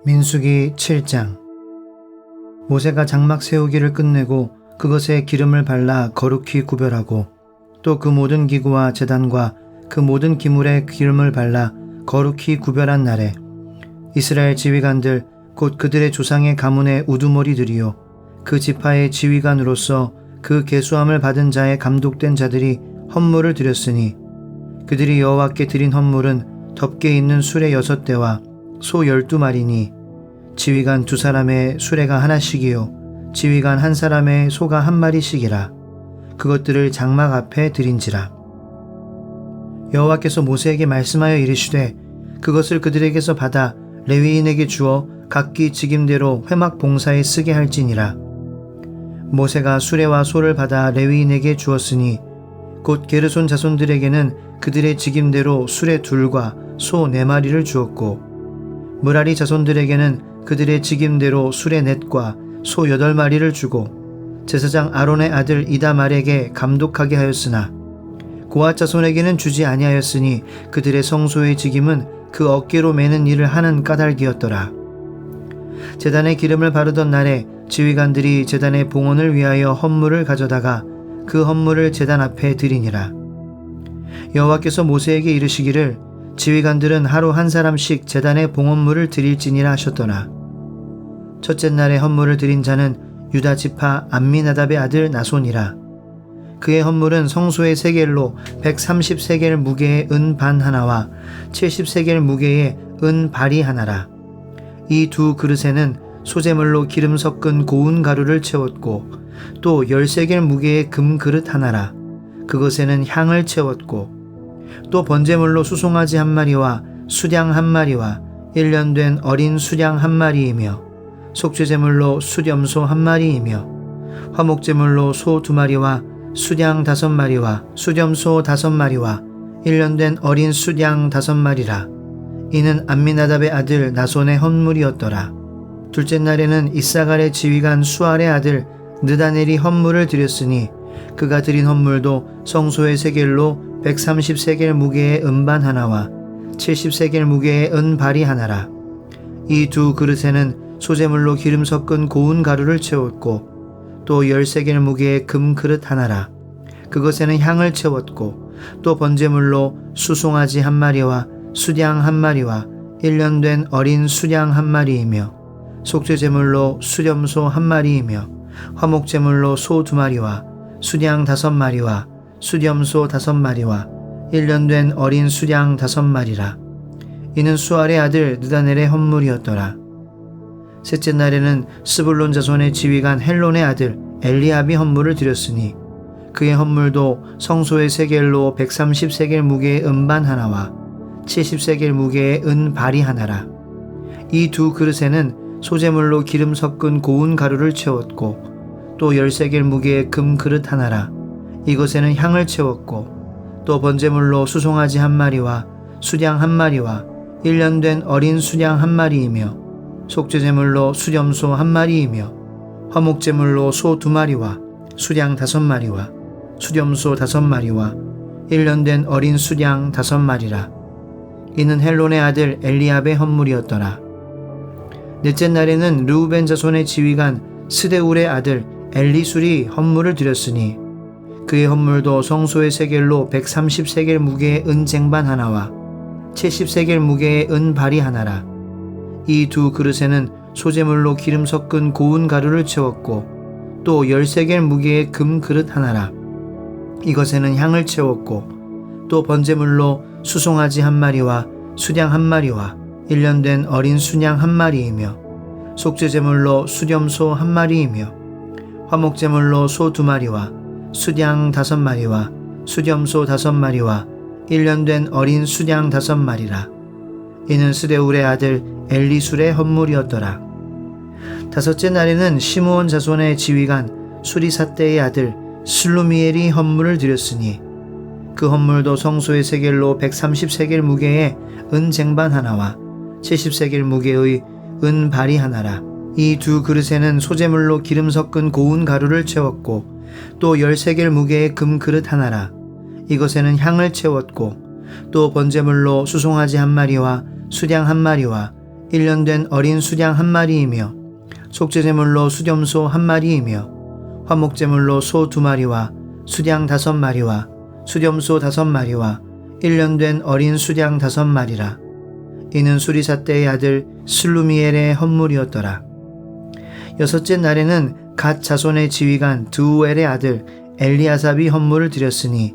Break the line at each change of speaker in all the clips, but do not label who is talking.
민수기 7장. 모세가 장막 세우기를 끝내고 그것에 기름을 발라 거룩히 구별하고 또 그 모든 기구와 제단과 그 모든 기물에 기름을 발라 거룩히 구별한 날에 이스라엘 지휘관들 곧 그들의 조상의 가문의 우두머리들이요 그 지파의 지휘관으로서 그 계수함을 받은 자의 감독된 자들이 헌물을 드렸으니 그들이 여호와께 드린 헌물은 덮개 있는 수레 6대와 소 12마리니 지휘관 2사람의 수레가 하나씩이요 지휘관 1사람의 소가 1마리씩이라. 그것들을 장막 앞에 드린지라. 여호와께서 모세에게 말씀하여 이르시되 그것을 그들에게서 받아 레위인에게 주어 각기 직임대로 회막 봉사에 쓰게 할지니라. 모세가 수레와 소를 받아 레위인에게 주었으니 곧 게르손 자손들에게는 그들의 직임대로 수레 2과 소 4마리를 주었고 므라리 자손들에게는 그들의 직임대로 수레 4과 소 8마리를 주고 제사장 아론의 아들 이다말에게 감독하게 하였으나 고앗 자손에게는 주지 아니하였으니 그들의 성소의 직임은 그 어깨로 매는 일을 하는 까닭이었더라. 제단에 기름을 바르던 날에 지휘관들이 제단의 봉헌을 위하여 헌물을 가져다가 그 헌물을 제단 앞에 드리니라. 여호와께서 모세에게 이르시기를 지휘관들은 하루 1사람씩 제단의 봉헌물을 드릴지니라 하셨더라. 첫째 날에 헌물을 드린 자는 유다 지파 암미나답의 아들 나손이라. 그의 헌물은 성소의 세겔로 130세겔 무게의 은 반 하나와 70세겔 무게의 은 발이 하나라. 이 2 그릇에는 소재물로 기름 섞은 고운 가루를 채웠고 또 10세겔 무게의 금 그릇 하나라. 그것에는 향을 채웠고 또 번제물로 수송아지 1마리와 수량 1마리와 1년 된 어린 수량 1마리이며 속죄제물로 수렴소 1마리이며 화목제물로 소 2마리와 수량 5마리와 수렴소 5마리와 1년 된 어린 수량 5마리라. 이는 암미나답의 아들 나손의 헌물이었더라. 둘째 날에는 이사갈의 지휘관 수알의 아들 느다넬이 헌물을 드렸으니 그가 드린 헌물도 성소의 세겔로 130세겔 무게의 은반 하나와 70세겔 무게의 은발이 하나라. 이 2 그릇에는 소재물로 기름 섞은 고운 가루를 채웠고 또 10세겔 무게의 금 그릇 하나라. 그것에는 향을 채웠고 또 번제물로 수송아지 1마리와 수량 1마리와 1년 된 어린 수량 1마리이며 속죄제물로 수렴소 1마리이며 화목제물로 소 2마리와 수량 5마리와 수렴소 5마리와 1년 된 어린 수량 5마리라. 이는 수알의 아들 느다넬의 헌물이었더라. 셋째 날에는 스불론 자손의 지휘관 헬론의 아들 엘리압이 헌물을 드렸으니 그의 헌물도 성소의 세겔로 130세겔 무게의 은반 하나와 70세겔 무게의 은발이 하나라. 이 2 그릇에는 소재물로 기름 섞은 고운 가루를 채웠고 또 10세겔 무게의 금 그릇 하나라. 이것에는 향을 채웠고 또 번제물로 수송아지 1마리와 수량 1마리와 1년 된 어린 수량 1마리이며 속죄제물로 수렴소 1마리이며 화목제물로 소 2마리와 수량 5마리와 수렴소 5마리와 1년 된 어린 수량 5마리라. 이는 헬론의 아들 엘리압의 헌물이었더라. 넷째 날에는 르우벤 자손의 지휘관 스데울의 아들 엘리술이 헌물을 드렸으니 그의 헌물도 성소의 세겔로 130세겔 무게의 은 쟁반 하나와 70세겔 무게의 은 발이 하나라. 이 2 그릇에는 소재물로 기름 섞은 고운 가루를 채웠고 또 10세겔 무게의 금 그릇 하나라. 이것에는 향을 채웠고 또 번제물로 수송아지 1마리와 수량 1마리와 1년 된 어린 수량 1마리이며 속죄제물로 수렴소 1마리이며 화목제물로 소 2마리와 수량 5마리와 수렴소 5마리와 1년 된 어린 수량 5마리라. 이는 스데울의 아들 엘리술의 헌물이었더라. 다섯째 날에는 시므온 자손의 지휘관 수리사떼의 아들 슬루미엘이 헌물을 드렸으니 그 헌물도 성소의 세겔로 130세겔 무게의 은 쟁반 하나와 70세겔 무게의 은 발이 하나라. 이 2 그릇에는 소재물로 기름 섞은 고운 가루를 채웠고 또 10세겔 무게의 금 그릇 하나라. 이것에는 향을 채웠고 또 번제물로 수송아지 1마리와 수량 1마리와 1년 된 어린 수량 1마리이며 속죄제물로 수렴소 1마리이며 화목제물로 소 2마리와 수량 5마리와 수렴소 5마리와 1년 된 어린 수량 5마리라. 이는 수리사 때의 아들 슬루미엘의 헌물이었더라. 여섯째 날에는 갓 자손의 지휘관 드우엘의 아들 엘리아삽이 헌물을 드렸으니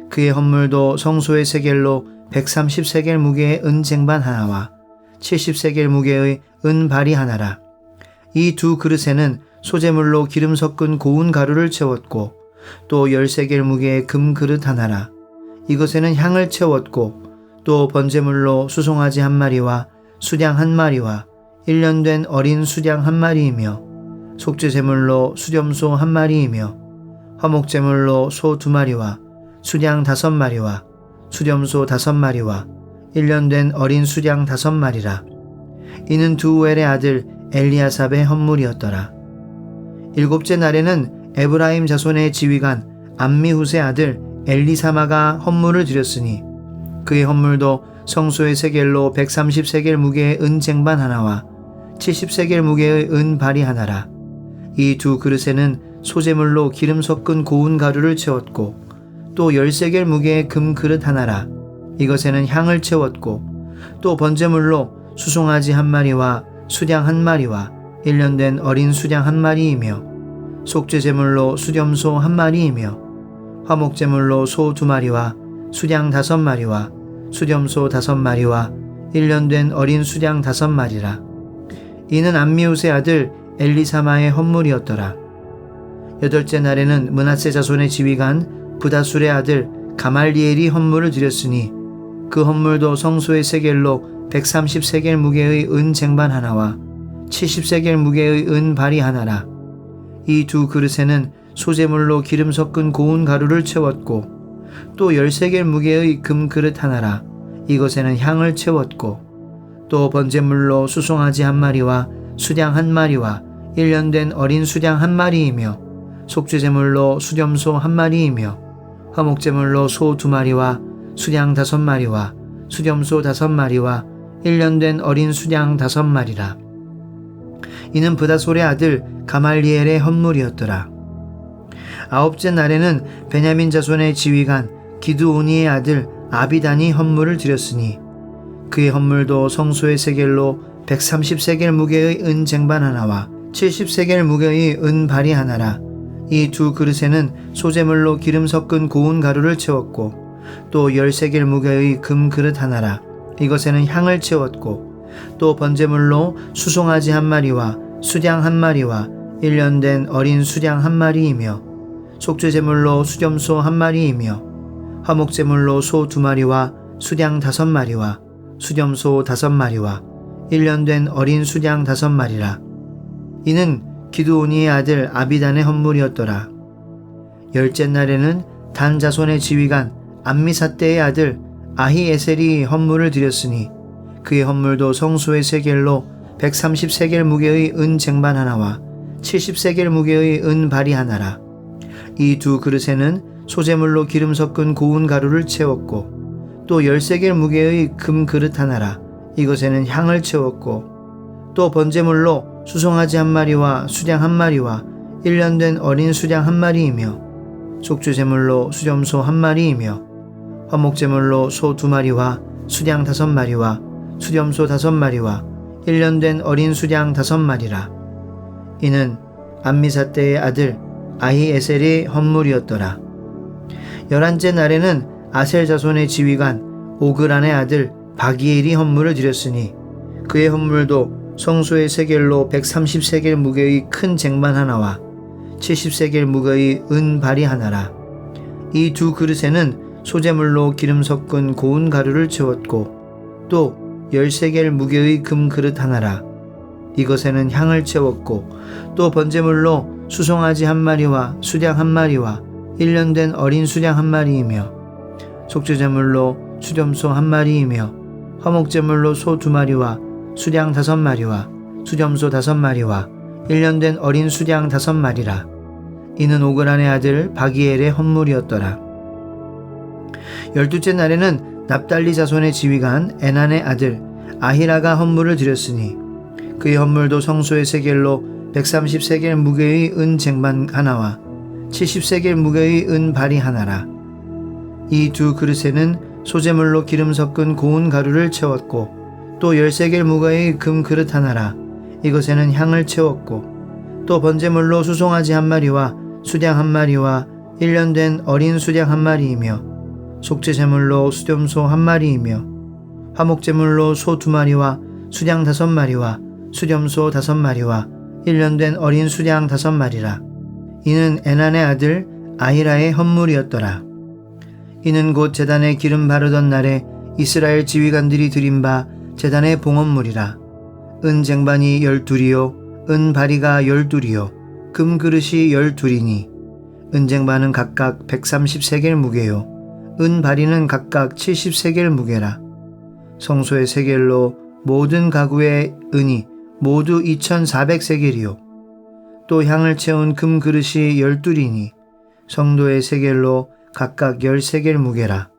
그의 헌물도 성소의 세겔로 130세겔 무게의 은 쟁반 하나와 70세겔 무게의 은 발이 하나라. 이 두 그릇에는 소재물로 기름 섞은 고운 가루를 채웠고 또 10세겔 무게의 금 그릇 하나라. 이것에는 향을 채웠고 또 번제물로 수송아지 1마리와 수량 1마리와 1년 된 어린 수량 1마리이며 속죄제물로 수렴소 1마리이며 화목제물로 소 2마리와 수량 5마리와 수렴소 5마리와 1년 된 어린 수량 5마리라. 이는 두우엘의 아들 엘리아삽의 헌물이었더라. 일곱째 날에는 에브라임 자손의 지휘관 암미훗의 아들 엘리사마가 헌물을 드렸으니 그의 헌물도 성소의 세겔로 130세겔 무게의 은 쟁반 하나와 70세겔 무게의 은 발이 하나라. 이 두 그릇에는 소재물로 기름 섞은 고운 가루를 채웠고 또 10세겔 무게의 금 그릇 하나라. 이것에는 향을 채웠고 또 번제물로 수송아지 1마리와 수량 1마리와 1년 된 어린 수량 1마리이며 속죄제물로 수렴소 1마리이며 화목제물로 소 2마리와 수량 5마리와 수렴소 5마리와 1년 된 어린 수량 5마리라. 이는 암미훗의 아들 엘리사마의 헌물이었더라. 여덟째 날에는 므낫세 자손의 지휘관 브다술의 아들 가말리엘이 헌물을 드렸으니 그 헌물도 성소의 세겔로 130세겔 무게의 은 쟁반 하나와 70세겔 무게의 은 발이 하나라. 이 두 그릇에는 소재물로 기름 섞은 고운 가루를 채웠고 또 10세겔 무게의 금 그릇 하나라. 이것에는 향을 채웠고 또 번제물로 수송아지 1마리와 수량 1마리와 1년 된 어린 수량 1마리이며 속죄제물로 수렴소 1마리이며 화목제물로 소 2마리와 수량 5마리와 수렴소 5마리와 1년 된 어린 수량 5마리라. 이는 브다솔의 아들 가말리엘의 헌물이었더라. 아홉째 날에는 베냐민 자손의 지휘관 기드오니의 아들 아비단이 헌물을 드렸으니 그의 헌물도 성소의 세겔로 130세겔 무게의 은 쟁반 하나와 70세겔 무게의 은 발이 하나라. 이 두 그릇에는 소재물로 기름 섞은 고운 가루를 채웠고 또 10세겔 무게의 금 그릇 하나라. 이것에는 향을 채웠고 또 번제물로 수송아지 1마리와 수량 1마리와 1년 된 어린 수량 1마리이며 속죄제물로 수렴소 1마리이며 화목제물로 소 2마리와 수량 5마리와 수렴소 5마리와 1년 된 어린 수량 5마리라. 이는 기드오니의 아들 아비단의 헌물이었더라. 열째 날에는 단 자손의 지휘관 암미사떼의 아들 아히에셀이 헌물을 드렸으니 그의 헌물도 성소의 세겔로 130세겔 무게의 은 쟁반 하나와 70세겔 무게의 은 발이 하나라. 이 두 그릇에는 소재물로 기름 섞은 고운 가루를 채웠고 또 10세겔 무게의 금 그릇 하나라. 이것에는 향을 채웠고 또 번제물로 수송아지 1마리와 수량 1마리와 1년 된 어린 수량 1마리이며 속죄제물로 수렴소 1마리이며 화목제물로 소 2마리와 수량 5마리와 수렴소 5마리와 1년 된 어린 수량 5마리라. 이는 암미사떼의 아들 아히에셀의 헌물이었더라. 11째 날에는 아셀 자손의 지휘관 오그란의 아들 바기엘이 헌물을 드렸으니 그의 헌물도 성소의 세겔로 130세겔 무게의 큰 쟁반 하나와 70세겔 무게의 은 발이 하나라. 이 두 그릇에는 소재물로 기름 섞은 고운 가루를 채웠고 또 10세겔 무게의 금 그릇 하나라. 이것에는 향을 채웠고 또 번제물로 수송아지 1마리와 수량 1마리와 1년 된 어린 수량 1마리이며 속죄제물로 수렴소 1마리이며 화목제물로 소 2마리와 수량 5마리와 수렴소 5마리와 1년 된 어린 수량 5마리라. 이는 오그란의 아들 바기엘의 헌물이었더라. 12째 날에는 납달리 자손의 지휘관 에난의 아들 아히라가 헌물을 드렸으니 그의 헌물도 성소의 세겔로 130세겔 무게의 은 쟁반 하나와 70세겔 무게의 은 발이 하나라. 이 두 그릇에는 소재물로 기름 섞은 고운 가루를 채웠고 또 10세겔 무게의 금 그릇 하나라. 이것에는 향을 채웠고 또 번제물로 수송아지 한 마리와 수량 한 마리와 1년 된 어린 수량 한 마리이며 속죄제물로 수렴소 한 마리이며 화목제물로 소 2마리와 수량 5마리와 수렴소 5마리와 1년 된 어린 수량 5마리라. 이는 에난의 아들 아히라의 헌물이었더라. 이는 곧 제단에 기름 바르던 날에 이스라엘 지휘관들이 드린 바 제단의 봉헌물이라. 은 쟁반이 12이요 은 바리가 12이요 금 그릇이 12이니 은 쟁반은 각각 130세겔 무게요 은 바리는 각각 70세겔 무게라. 성소의 세겔로 모든 가구의 은이 모두 2400세겔이요 또 향을 채운 금 그릇이 12이니 성도의 세겔로 각각 10세겔 무게라.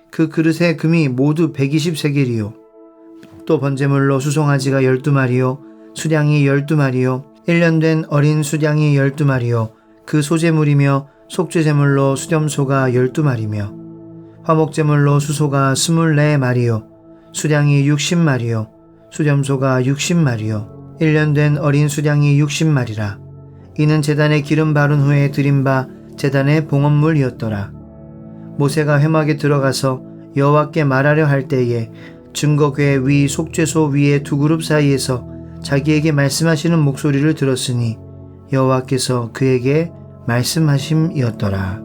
그 그릇의 금이 모두 120세겔이요 또 번제물로 수송아지가 12마리요 수량이 12마리요 1년 된 어린 수량이 12마리요 그 소제물이며 속죄제물로 수렴소가 12마리며 화목제물로 수소가 24마리요 수량이 60마리요 수렴소가 60마리요 1년 된 어린 수량이 60마리라. 이는 제단에 기름 바른 후에 드린 바 제단의 봉헌물이었더라. 모세가 회막에 들어가서 여호와께 말하려 할 때에 증거궤 위 속죄소 위의 두 그룹 사이에서 자기에게 말씀하시는 목소리를 들었으니 여호와께서 그에게 말씀하심이었더라.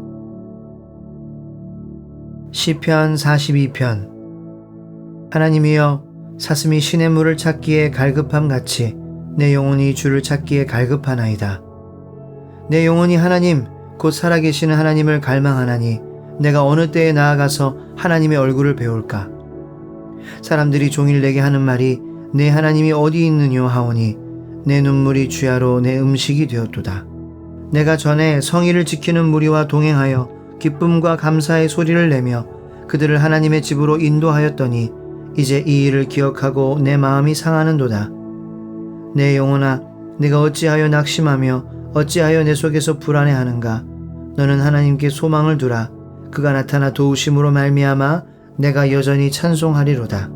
시편 42편. 하나님이여, 사슴이 신의 물을 찾기에 갈급함같이 내 영혼이 주를 찾기에 갈급하나이다. 내 영혼이 하나님 곧 살아계시는 하나님을 갈망하나니 내가 어느 때에 나아가서 하나님의 얼굴을 배울까. 사람들이 종일 내게 하는 말이 내 하나님이 어디 있느뇨 하오니 내 눈물이 주야로 내 음식이 되었도다. 내가 전에 성의를 지키는 무리와 동행하여 기쁨과 감사의 소리를 내며 그들을 하나님의 집으로 인도하였더니 이제 이 일을 기억하고 내 마음이 상하는도다. 내 영혼아, 내가 어찌하여 낙심하며 어찌하여 내 속에서 불안해하는가. 너는 하나님께 소망을 두라. 그가 나타나 도우심으로 말미암아 내가 여전히 찬송하리로다.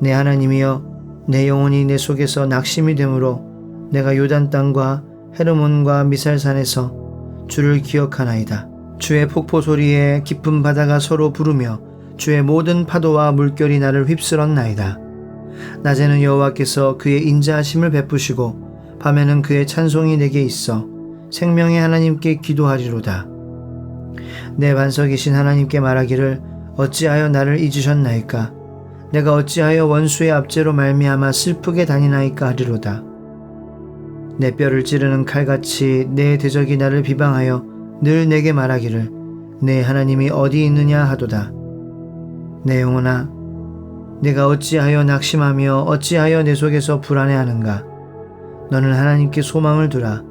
내 하나님이여, 내 영혼이 내 속에서 낙심이 되므로 내가 요단 땅과 헤르몬과 미살산에서 주를 기억하나이다. 주의 폭포 소리에 깊은 바다가 서로 부르며 주의 모든 파도와 물결이 나를 휩쓸었나이다. 낮에는 여호와께서 그의 인자하심을 베푸시고 밤에는 그의 찬송이 내게 있어 생명의 하나님께 기도하리로다. 내 반석이신 하나님께 말하기를 어찌하여 나를 잊으셨나이까. 내가 어찌하여 원수의 압제로 말미암아 슬프게 다니나이까 하리로다. 내 뼈를 찌르는 칼같이 내 대적이 나를 비방하여 늘 내게 말하기를 내 하나님이 어디 있느냐 하도다. 내 영혼아, 내가 어찌하여 낙심하며 어찌하여 내 속에서 불안해하는가. 너는 하나님께 소망을 두라.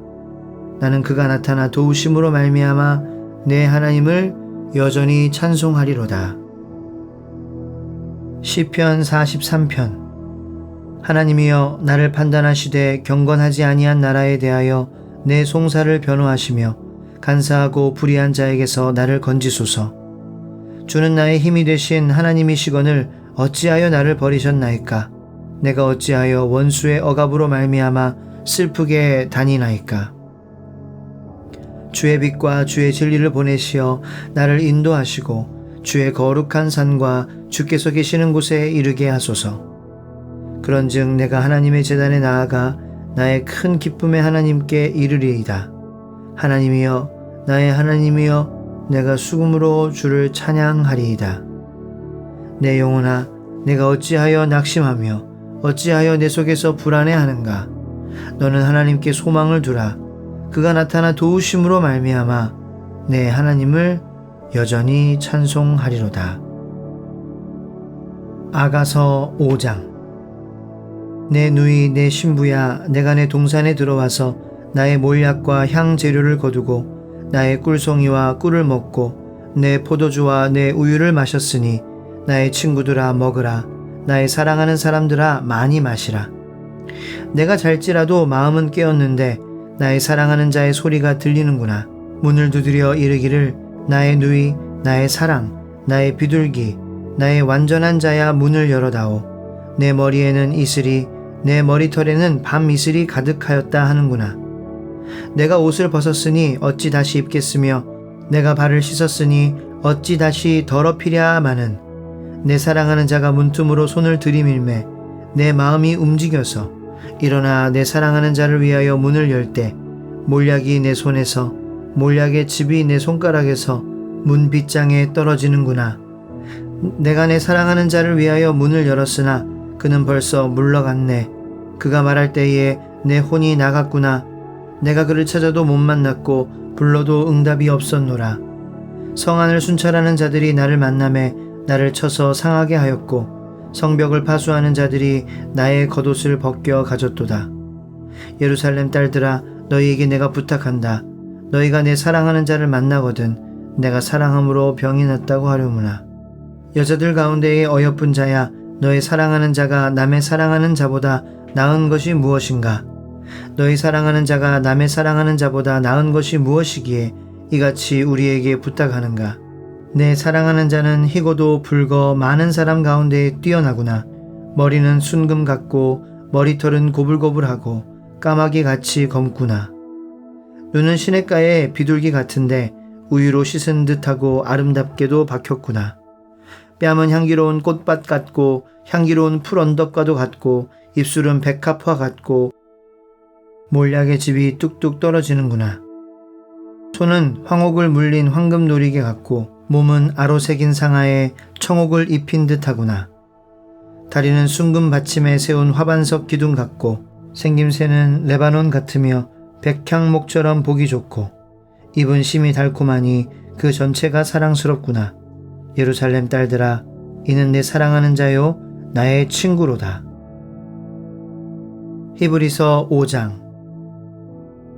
나는 그가 나타나 도우심으로 말미암아 내 하나님을 여전히 찬송하리로다. 시편 43편. 하나님이여, 나를 판단하시되 경건하지 아니한 나라에 대하여 내 송사를 변호하시며 간사하고 불의한 자에게서 나를 건지소서. 주는 나의 힘이 되신 하나님이시거늘 어찌하여 나를 버리셨나이까. 내가 어찌하여 원수의 억압으로 말미암아 슬프게 다니나이까. 주의 빛과 주의 진리를 보내시어 나를 인도하시고 주의 거룩한 산과 주께서 계시는 곳에 이르게 하소서. 그런즉 내가 하나님의 제단에 나아가 나의 큰 기쁨의 하나님께 이르리이다. 하나님이여, 나의 하나님이여, 내가 수금으로 주를 찬양하리이다. 내 영혼아, 내가 어찌하여 낙심하며 어찌하여 내 속에서 불안해하는가. 너는 하나님께 소망을 두라. 그가 나타나 도우심으로 말미암아 내 하나님을 여전히 찬송하리로다. 아가서 5장. 내 누이 내 신부야, 내가 내 동산에 들어와서 나의 몰약과 향 재료를 거두고 나의 꿀송이와 꿀을 먹고 내 포도주와 내 우유를 마셨으니 나의 친구들아 먹으라. 나의 사랑하는 사람들아 많이 마시라. 내가 잘지라도 마음은 깨었는데 나의 사랑하는 자의 소리가 들리는구나. 문을 두드려 이르기를 나의 누이, 나의 사랑, 나의 비둘기, 나의 완전한 자야 문을 열어다오. 내 머리에는 이슬이, 내 머리털에는 밤 이슬이 가득하였다 하는구나. 내가 옷을 벗었으니 어찌 다시 입겠으며 내가 발을 씻었으니 어찌 다시 더럽히랴마는 내 사랑하는 자가 문틈으로 손을 들이밀매 내 마음이 움직여서 일어나 내 사랑하는 자를 위하여 문을 열 때 몰약이 내 손에서 몰약의 즙이 내 손가락에서 문 빗장에 떨어지는구나. 내가 내 사랑하는 자를 위하여 문을 열었으나 그는 벌써 물러갔네. 그가 말할 때에 내 혼이 나갔구나. 내가 그를 찾아도 못 만났고 불러도 응답이 없었노라. 성안을 순찰하는 자들이 나를 만나매 나를 쳐서 상하게 하였고 성벽을 파수하는 자들이 나의 겉옷을 벗겨 가졌도다. 예루살렘 딸들아, 너희에게 내가 부탁한다. 너희가 내 사랑하는 자를 만나거든 내가 사랑함으로 병이 났다고 하려무나. 여자들 가운데의 어여쁜 자야, 너의 사랑하는 자가 남의 사랑하는 자보다 나은 것이 무엇인가? 너희 사랑하는 자가 남의 사랑하는 자보다 나은 것이 무엇이기에 이같이 우리에게 부탁하는가? 내 사랑하는 자는 희고도 붉어 많은 사람 가운데 뛰어나구나. 머리는 순금 같고 머리털은 고불고불하고 까마귀 같이 검구나. 눈은 시냇가의 비둘기 같은데 우유로 씻은 듯하고 아름답게도 박혔구나. 뺨은 향기로운 꽃밭 같고 향기로운 풀 언덕과도 같고 입술은 백합화 같고 몰약의 즙이 뚝뚝 떨어지는구나. 손은 황옥을 물린 황금 놀이개 같고 몸은 아로 새긴 상아에 청옥을 입힌 듯하구나. 다리는 순금 받침에 세운 화반석 기둥 같고 생김새는 레바논 같으며 백향목처럼 보기 좋고 입은 심이 달콤하니 그 전체가 사랑스럽구나. 예루살렘 딸들아, 이는 내 사랑하는 자요 나의 친구로다. 히브리서 5장.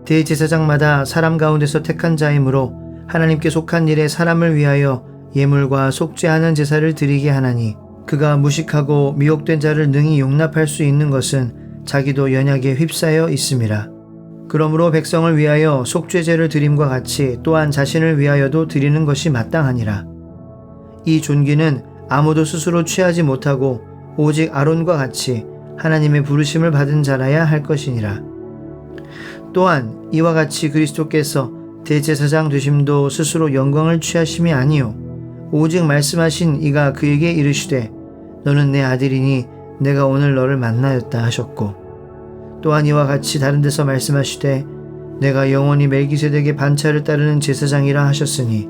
대제사장마다 사람 가운데서 택한 자이므로 하나님께 속한 일에 사람을 위하여 예물과 속죄하는 제사를 드리게 하나니 그가 무식하고 미혹된 자를 능히 용납할 수 있는 것은 자기도 연약에 휩싸여 있음이라. 그러므로 백성을 위하여 속죄제를 드림과 같이 또한 자신을 위하여도 드리는 것이 마땅하니라. 이 존귀는 아무도 스스로 취하지 못하고 오직 아론과 같이 하나님의 부르심을 받은 자라야 할 것이니라. 또한 이와 같이 그리스도께서 대제사장 되심도 스스로 영광을 취하심이 아니요 오직 말씀하신 이가 그에게 이르시되 너는 내 아들이니 내가 오늘 너를 만나였다 하셨고 또한 이와 같이 다른 데서 말씀하시되 내가 영원히 멜기세덱의 반차를 따르는 제사장이라 하셨으니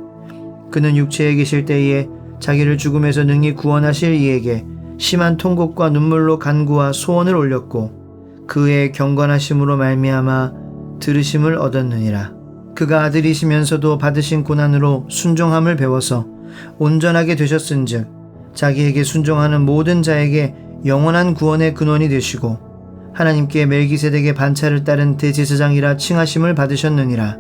그는 육체에 계실 때에 자기를 죽음에서 능히 구원하실 이에게 심한 통곡과 눈물로 간구와 소원을 올렸고 그의 경건하심으로 말미암아 들으심을 얻었느니라. 그가 아들이시면서도 받으신 고난으로 순종함을 배워서 온전하게 되셨은즉 자기에게 순종하는 모든 자에게 영원한 구원의 근원이 되시고 하나님께 멜기세덱의 반차를 따른 대제사장이라 칭하심을 받으셨느니라.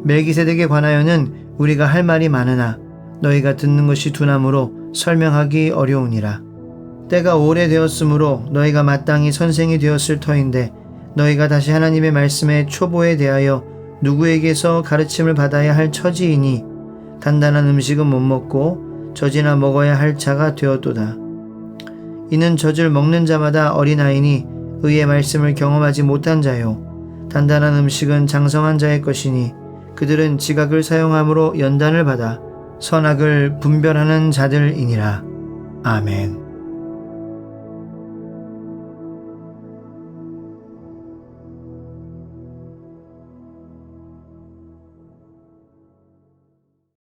멜기세덱에 관하여는 우리가 할 말이 많으나 너희가 듣는 것이 둔하므로 설명하기 어려우니라. 때가 오래되었으므로 너희가 마땅히 선생이 되었을 터인데 너희가 다시 하나님의 말씀의 초보에 대하여 누구에게서 가르침을 받아야 할 처지이니 단단한 음식은 못 먹고 젖이나 먹어야 할 자가 되었도다. 이는 젖을 먹는 자마다 어린아이니 의의 말씀을 경험하지 못한 자요 단단한 음식은 장성한 자의 것이니 그들은 지각을 사용함으로 연단을 받아 선악을 분별하는 자들이니라. 아멘.